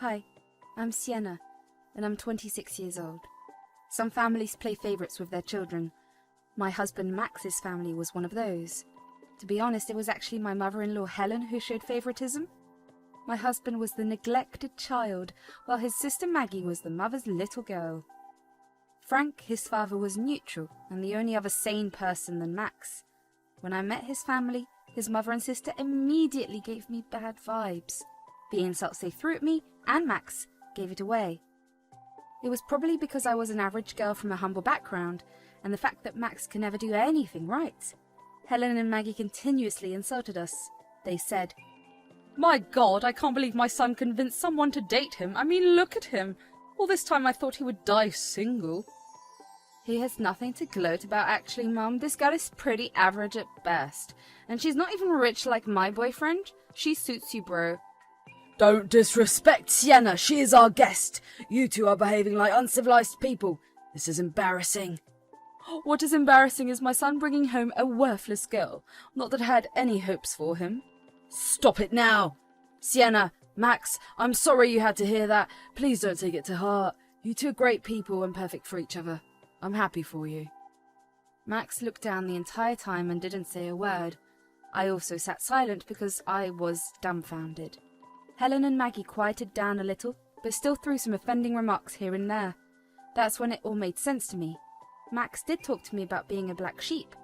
Hi, I'm Sienna, and I'm 26 years old. Some families play favourites with their children. My husband Max's family was one of those. To be honest, it was actually my mother-in-law Helen who showed favouritism. My husband was the neglected child, while his sister Maggie was the mother's little girl. Frank, his father, was neutral and the only other sane person than Max. When I met his family, his mother and sister immediately gave me bad vibes. The insults they threw at me, and Max, gave it away. It was probably because I was an average girl from a humble background, and the fact that Max can never do anything right. Helen and Maggie continuously insulted us. They said, "My God, I can't believe my son convinced someone to date him. I mean, look at him. All this time I thought he would die single." "He has nothing to gloat about actually, Mum. This girl is pretty average at best. And she's not even rich like my boyfriend. She suits you, bro." "Don't disrespect Sienna. She is our guest. You two are behaving like uncivilized people. This is embarrassing." "What is embarrassing is my son bringing home a worthless girl. Not that I had any hopes for him." "Stop it now. Sienna, Max, I'm sorry you had to hear that. Please don't take it to heart. You two are great people and perfect for each other. I'm happy for you." Max looked down the entire time and didn't say a word. I also sat silent because I was dumbfounded. Helen and Maggie quieted down a little, but still threw some offending remarks here and there. That's when it all made sense to me. Max did talk to me about being a black sheep.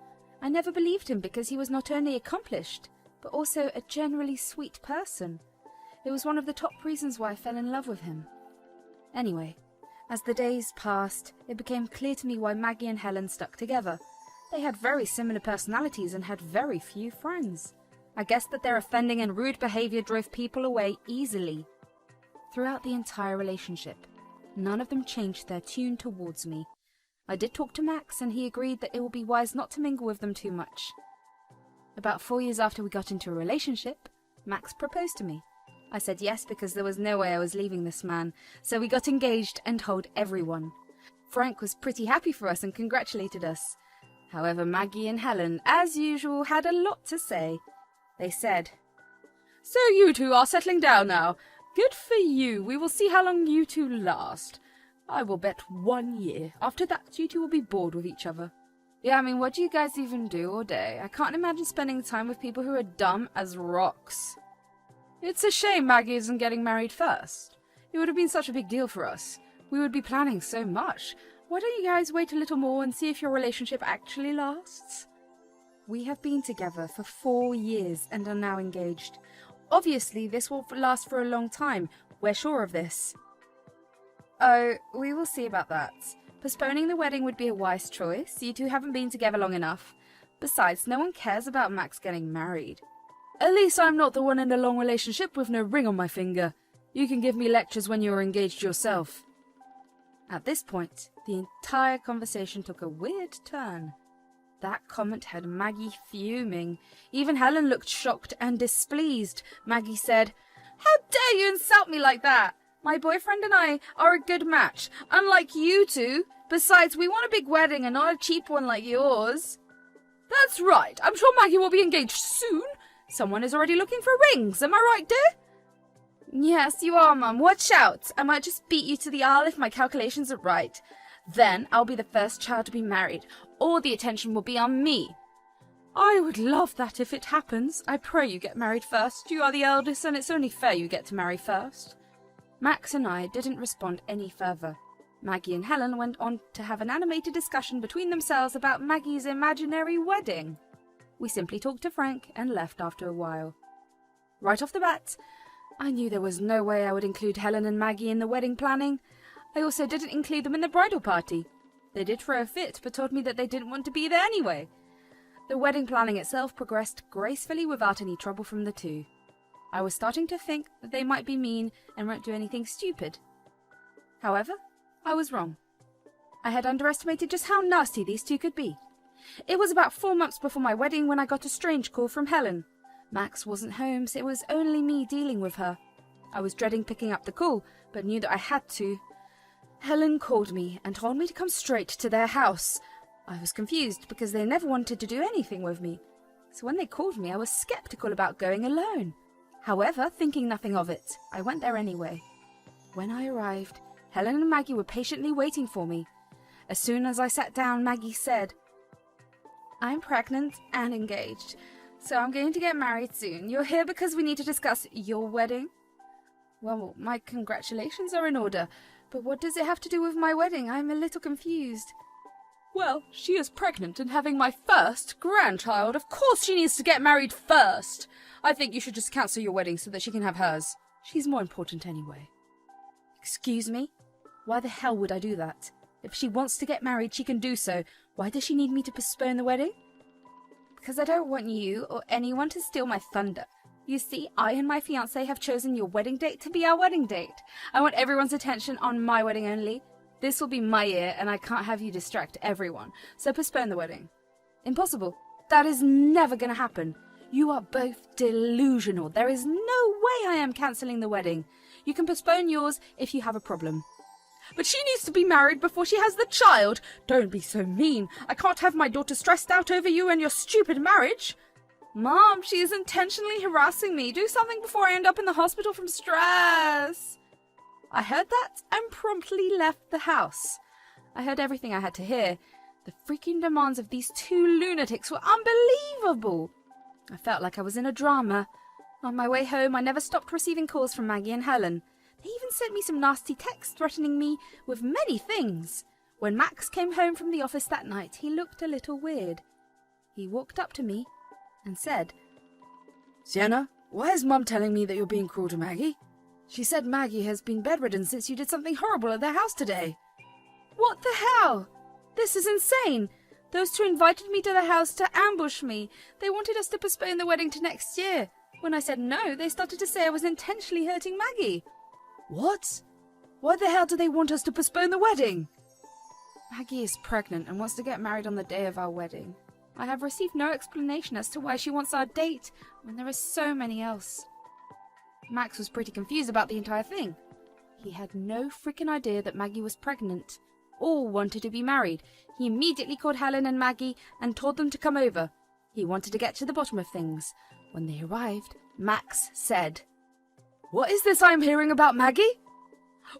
I never believed him because he was not only accomplished, but also a generally sweet person. It was one of the top reasons why I fell in love with him. Anyway, as the days passed, it became clear to me why Maggie and Helen stuck together. They had very similar personalities and had very few friends. I guess that their offending and rude behaviour drove people away easily. Throughout the entire relationship, none of them changed their tune towards me. I did talk to Max, and he agreed that it would be wise not to mingle with them too much. About 4 years after we got into a relationship, Max proposed to me. I said yes because there was no way I was leaving this man, so we got engaged and told everyone. Frank was pretty happy for us and congratulated us. However, Maggie and Helen, as usual, had a lot to say. They said, "So you two are settling down now. Good for you. We will see how long you two last. I will bet 1 year. After that, you two will be bored with each other." Yeah, I mean, what do you guys even do all day? I can't imagine spending time with people who are dumb as rocks. "It's a shame Maggie isn't getting married first. It would have been such a big deal for us. We would be planning so much. Why don't you guys wait a little more and see if your relationship actually lasts?" We have been together for 4 years and are now engaged. Obviously, this will last for a long time. We're sure of this. Oh, we will see about that. Postponing the wedding would be a wise choice. You two haven't been together long enough. Besides, no one cares about Max getting married. "At least I'm not the one in a long relationship with no ring on my finger. You can give me lectures when you're engaged yourself." At this point, the entire conversation took a weird turn. That comment had Maggie fuming. Even Helen looked shocked and displeased. Maggie said, "How dare you insult me like that? My boyfriend and I are a good match, unlike you two. Besides, we want a big wedding and not a cheap one like yours." "That's right. I'm sure Maggie will be engaged soon. Someone is already looking for rings. Am I right, dear?" "Yes, you are, Mum. Watch out. I might just beat you to the aisle if my calculations are right. Then I'll be the first child to be married. All the attention will be on me." "I would love that if it happens. I pray you get married first. You are the eldest, and it's only fair you get to marry first." Max and I didn't respond any further. Maggie and Helen went on to have an animated discussion between themselves about Maggie's imaginary wedding. We simply talked to Frank and left after a while. Right off the bat, I knew there was no way I would include Helen and Maggie in the wedding planning. I also didn't include them in the bridal party. They did throw a fit, but told me that they didn't want to be there anyway. The wedding planning itself progressed gracefully without any trouble from the two. I was starting to think that they might be mean and won't do anything stupid. However, I was wrong. I had underestimated just how nasty these two could be. It was about 4 months before my wedding when I got a strange call from Helen. Max wasn't home, so it was only me dealing with her. I was dreading picking up the call, but knew that I had to. Helen called me and told me to come straight to their house. I was confused because they never wanted to do anything with me. So when they called me, I was skeptical about going alone. However, thinking nothing of it, I went there anyway. When I arrived, Helen and Maggie were patiently waiting for me. As soon as I sat down, Maggie said, "I'm pregnant and engaged, so I'm going to get married soon. You're here because we need to discuss your wedding?" "Well, my congratulations are in order, but what does it have to do with my wedding? I'm a little confused." "Well, she is pregnant and having my first grandchild. Of course she needs to get married first. I think you should just cancel your wedding so that she can have hers. She's more important anyway." "Excuse me? Why the hell would I do that? If she wants to get married, she can do so. Why does she need me to postpone the wedding?" "Because I don't want you or anyone to steal my thunder. You see, I and my fiancé have chosen your wedding date to be our wedding date. I want everyone's attention on my wedding only. This will be my year, and I can't have you distract everyone, so postpone the wedding." "Impossible. That is never going to happen. You are both delusional. There is no way I am cancelling the wedding. You can postpone yours if you have a problem." "But she needs to be married before she has the child. Don't be so mean. I can't have my daughter stressed out over you and your stupid marriage." "Mom, she is intentionally harassing me. Do something before I end up in the hospital from stress." I heard that and promptly left the house. I heard everything I had to hear. The freaking demands of these two lunatics were unbelievable. I felt like I was in a drama. On my way home, I never stopped receiving calls from Maggie and Helen. They even sent me some nasty texts threatening me with many things. When Max came home from the office that night, he looked a little weird. He walked up to me and said, "Sienna, why is Mum telling me that you're being cruel to Maggie? She said Maggie has been bedridden since you did something horrible at their house today." "What the hell? This is insane. Those two invited me to the house to ambush me. They wanted us to postpone the wedding to next year. When I said no, they started to say I was intentionally hurting Maggie." "What? Why the hell do they want us to postpone the wedding?" "Maggie is pregnant and wants to get married on the day of our wedding. I have received no explanation as to why she wants our date when there are so many else." Max was pretty confused about the entire thing. He had no freaking idea that Maggie was pregnant. All wanted to be married. He immediately called Helen and Maggie and told them to come over. He wanted to get to the bottom of things. When they arrived, Max said, "What is this I'm hearing about Maggie?"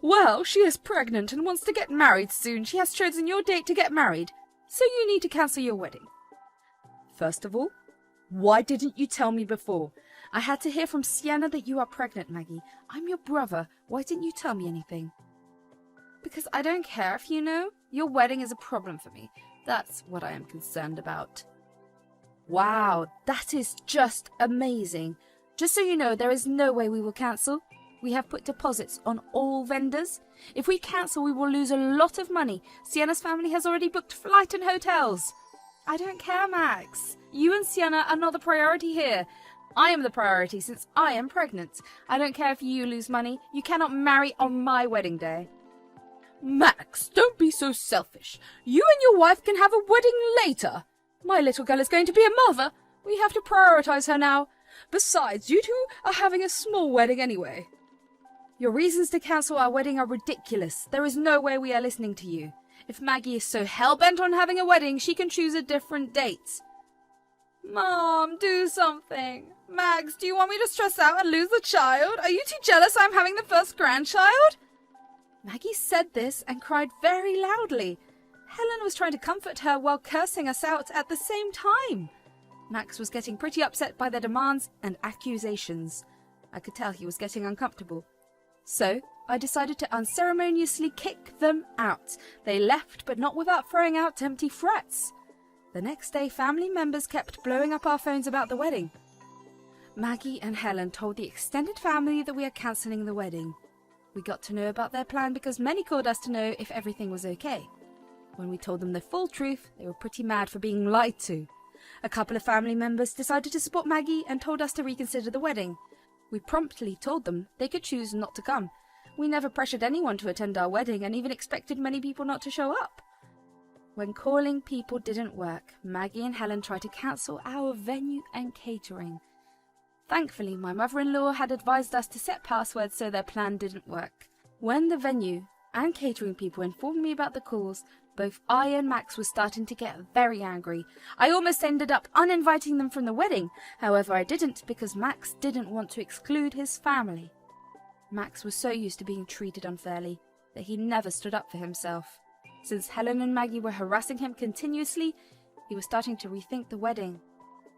"Well, she is pregnant and wants to get married soon. She has chosen your date to get married, so you need to cancel your wedding." "First of all, why didn't you tell me before? I had to hear from Sienna that you are pregnant, Maggie. I'm your brother. Why didn't you tell me anything?" "Because I don't care if you know. Your wedding is a problem for me. That's what I am concerned about." "Wow, that is just amazing. Just so you know, there is no way we will cancel. We have put deposits on all vendors. If we cancel, we will lose a lot of money. Sienna's family has already booked flight and hotels." "I don't care, Max. You and Sienna are not the priority here. I am the priority since I am pregnant. I don't care if you lose money. You cannot marry on my wedding day." "Max, don't be so selfish. You and your wife can have a wedding later. My little girl is going to be a mother. We have to prioritize her now. Besides, you two are having a small wedding anyway." "Your reasons to cancel our wedding are ridiculous. There is no way we are listening to you. If Maggie is so hell-bent on having a wedding, she can choose a different date." "Mom, do something. Max, do you want me to stress out and lose the child? Are you too jealous I'm having the first grandchild?" Maggie said this and cried very loudly. Helen was trying to comfort her while cursing us out at the same time. Max was getting pretty upset by their demands and accusations. I could tell he was getting uncomfortable. So I decided to unceremoniously kick them out. They left, but not without throwing out empty threats. The next day, family members kept blowing up our phones about the wedding. Maggie and Helen told the extended family that we are cancelling the wedding. We got to know about their plan because many called us to know if everything was okay. When we told them the full truth, they were pretty mad for being lied to. A couple of family members decided to support Maggie and told us to reconsider the wedding. We promptly told them they could choose not to come. We never pressured anyone to attend our wedding and even expected many people not to show up. When calling people didn't work, Maggie and Helen tried to cancel our venue and catering. Thankfully, my mother-in-law had advised us to set passwords so their plan didn't work. When the venue and catering people informed me about the calls, both I and Max were starting to get very angry. I almost ended up uninviting them from the wedding. However, I didn't because Max didn't want to exclude his family. Max was so used to being treated unfairly that he never stood up for himself. Since Helen and Maggie were harassing him continuously, he was starting to rethink the wedding.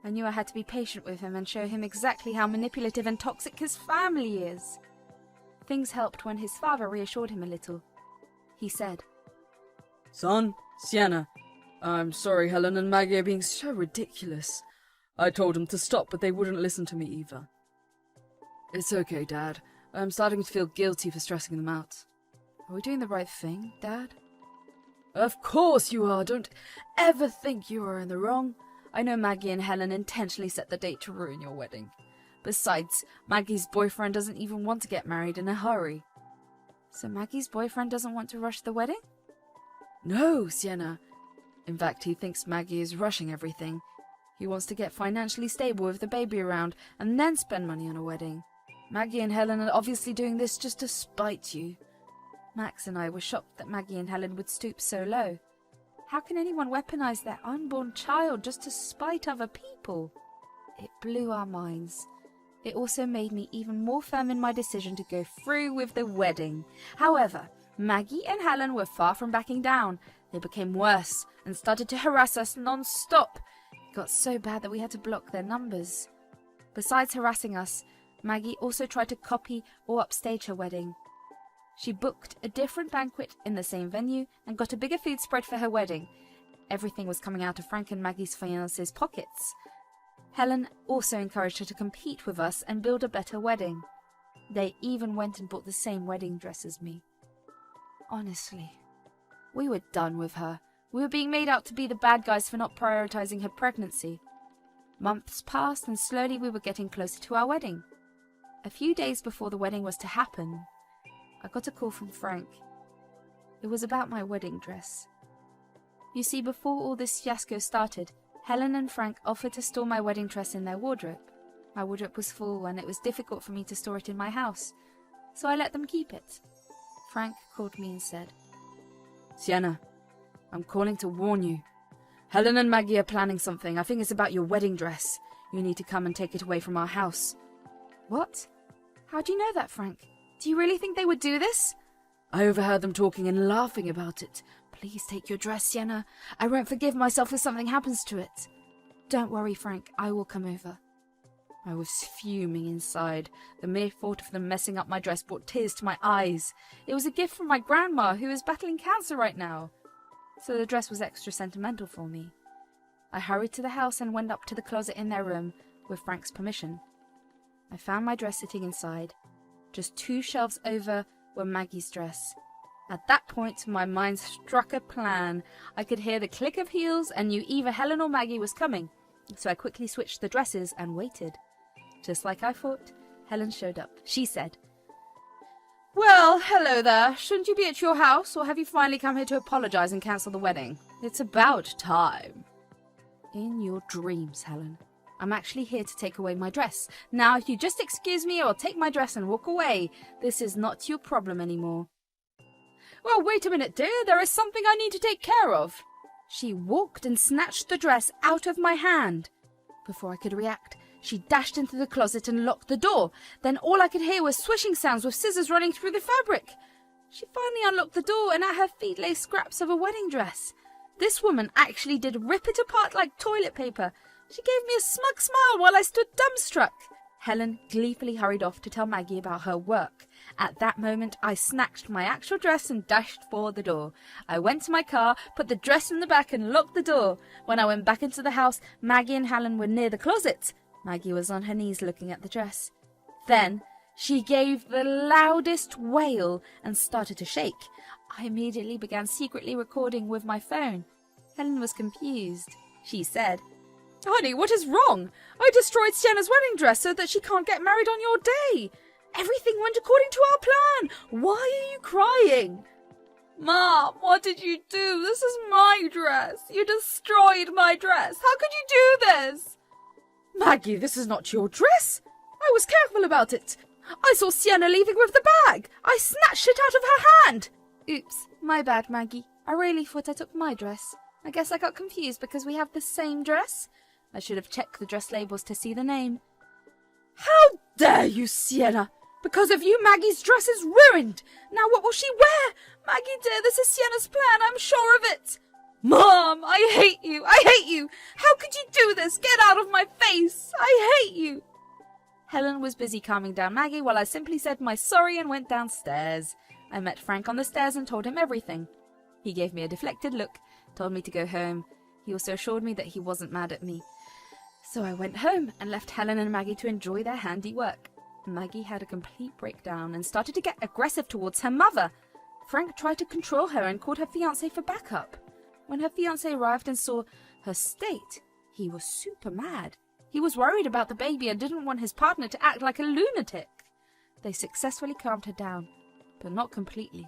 I knew I had to be patient with him and show him exactly how manipulative and toxic his family is. Things helped when his father reassured him a little. He said, Son, Sienna, I'm sorry Helen and Maggie are being so ridiculous. I told them to stop, but they wouldn't listen to me either. It's okay, Dad. I'm starting to feel guilty for stressing them out. Are we doing the right thing, Dad? Of course you are. Don't ever think you are in the wrong. I know Maggie and Helen intentionally set the date to ruin your wedding. Besides, Maggie's boyfriend doesn't even want to get married in a hurry. So Maggie's boyfriend doesn't want to rush the wedding? No, Sienna. In fact, he thinks Maggie is rushing everything. He wants to get financially stable with the baby around and then spend money on a wedding. Maggie and Helen are obviously doing this just to spite you. Max and I were shocked that Maggie and Helen would stoop so low. How can anyone weaponize their unborn child just to spite other people? It blew our minds. It also made me even more firm in my decision to go through with the wedding. However, Maggie and Helen were far from backing down. They became worse and started to harass us non-stop. It got so bad that we had to block their numbers. Besides harassing us, Maggie also tried to copy or upstage her wedding. She booked a different banquet in the same venue and got a bigger food spread for her wedding. Everything was coming out of Frank and Maggie's fiancé's pockets. Helen also encouraged her to compete with us and build a better wedding. They even went and bought the same wedding dress as me. Honestly, we were done with her. We were being made out to be the bad guys for not prioritizing her pregnancy. Months passed and slowly we were getting closer to our wedding. A few days before the wedding was to happen, I got a call from Frank. It was about my wedding dress. You see, before all this fiasco started, Helen and Frank offered to store my wedding dress in their wardrobe. My wardrobe was full and it was difficult for me to store it in my house, so I let them keep it. Frank called me and said, Sienna, I'm calling to warn you. Helen and Maggie are planning something. I think it's about your wedding dress. You need to come and take it away from our house. What? How do you know that, Frank? Do you really think they would do this? I overheard them talking and laughing about it. Please take your dress, Sienna. I won't forgive myself if something happens to it. Don't worry, Frank. I will come over. I was fuming inside. The mere thought of them messing up my dress brought tears to my eyes. It was a gift from my grandma, who is battling cancer right now. So the dress was extra sentimental for me. I hurried to the house and went up to the closet in their room, with Frank's permission. I found my dress sitting inside. Just 2 shelves over were Maggie's dress. At that point, my mind struck a plan. I could hear the click of heels and knew either Helen or Maggie was coming, so I quickly switched the dresses and waited. Just like I thought, Helen showed up. She said, Well, hello there. Shouldn't you be at your house, or have you finally come here to apologize and cancel the wedding? It's about time. In your dreams, Helen. I'm actually here to take away my dress. Now, if you just excuse me, I'll take my dress and walk away. This is not your problem anymore. Well, wait a minute, dear. There is something I need to take care of. She walked and snatched the dress out of my hand. Before I could react, she dashed into the closet and locked the door. Then all I could hear was swishing sounds with scissors running through the fabric. She finally unlocked the door, and at her feet lay scraps of a wedding dress. This woman actually did rip it apart like toilet paper. She gave me a smug smile while I stood dumbstruck. Helen gleefully hurried off to tell Maggie about her work. At that moment, I snatched my actual dress and dashed for the door. I went to my car, put the dress in the back and locked the door. When I went back into the house, Maggie and Helen were near the closet. Maggie was on her knees looking at the dress. Then she gave the loudest wail and started to shake. I immediately began secretly recording with my phone. Helen was confused. She said, Honey, what is wrong? I destroyed Sienna's wedding dress so that she can't get married on your day. Everything went according to our plan. Why are you crying? Mom, what did you do? This is my dress. You destroyed my dress. How could you do this? Maggie, this is not your dress. I was careful about it. I saw Sienna leaving with the bag. I snatched it out of her hand. Oops, my bad, Maggie. I really thought I took my dress. I guess I got confused because we have the same dress. I should have checked the dress labels to see the name. How dare you, Sienna? Because of you, Maggie's dress is ruined. Now what will she wear? Maggie dear, this is Sienna's plan, I'm sure of it. Mom, I hate you. I hate you. How could you do this? Get out of my face. I hate you. Helen was busy calming down Maggie while I simply said my sorry and went downstairs. I met Frank on the stairs and told him everything. He gave me a deflected look, told me to go home. He also assured me that he wasn't mad at me. So I went home and left Helen and Maggie to enjoy their handiwork. Maggie had a complete breakdown and started to get aggressive towards her mother. Frank tried to control her and called her fiancé for backup. When her fiancé arrived and saw her state, he was super mad. He was worried about the baby and didn't want his partner to act like a lunatic. They successfully calmed her down, but not completely.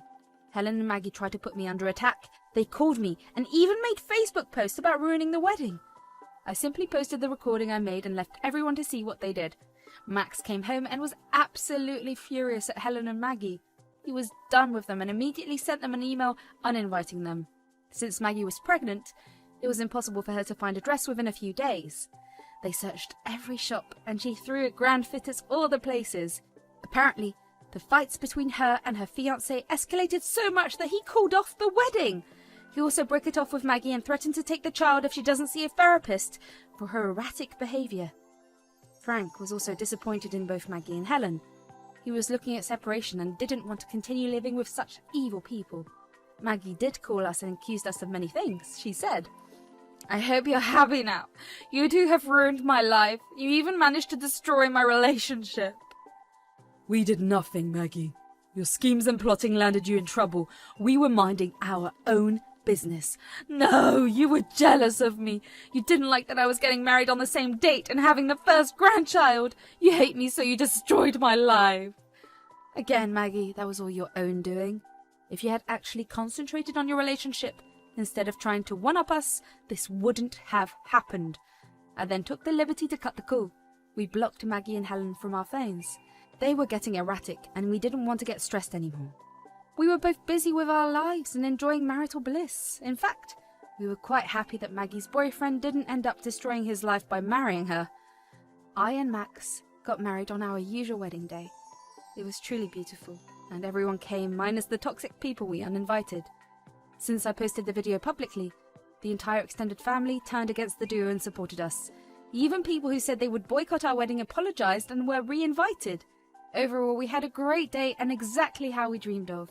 Helen and Maggie tried to put me under attack. They called me and even made Facebook posts about ruining the wedding. I simply posted the recording I made and left everyone to see what they did. Max came home and was absolutely furious at Helen and Maggie. He was done with them and immediately sent them an email uninviting them. Since Maggie was pregnant, it was impossible for her to find a dress within a few days. They searched every shop and she threw at Grand Fitters all the places. Apparently, the fights between her and her fiancé escalated so much that he called off the wedding. He also broke it off with Maggie and threatened to take the child if she doesn't see a therapist for her erratic behaviour. Frank was also disappointed in both Maggie and Helen. He was looking at separation and didn't want to continue living with such evil people. Maggie did call us and accused us of many things. She said, I hope you're happy now. You two have ruined my life. You even managed to destroy my relationship. We did nothing, Maggie. Your schemes and plotting landed you in trouble. We were minding our own business. No, you were jealous of me. You didn't like that I was getting married on the same date and having the first grandchild. You hate me, so you destroyed my life. Again, Maggie, that was all your own doing. If you had actually concentrated on your relationship, instead of trying to one-up us, this wouldn't have happened. I then took the liberty to cut the call. We blocked Maggie and Helen from our phones. They were getting erratic, and we didn't want to get stressed anymore. We were both busy with our lives and enjoying marital bliss. In fact, we were quite happy that Maggie's boyfriend didn't end up destroying his life by marrying her. I and Max got married on our usual wedding day. It was truly beautiful, and everyone came, minus the toxic people we uninvited. Since I posted the video publicly, the entire extended family turned against the duo and supported us. Even people who said they would boycott our wedding apologized and were re-invited. Overall, we had a great day and exactly how we dreamed of.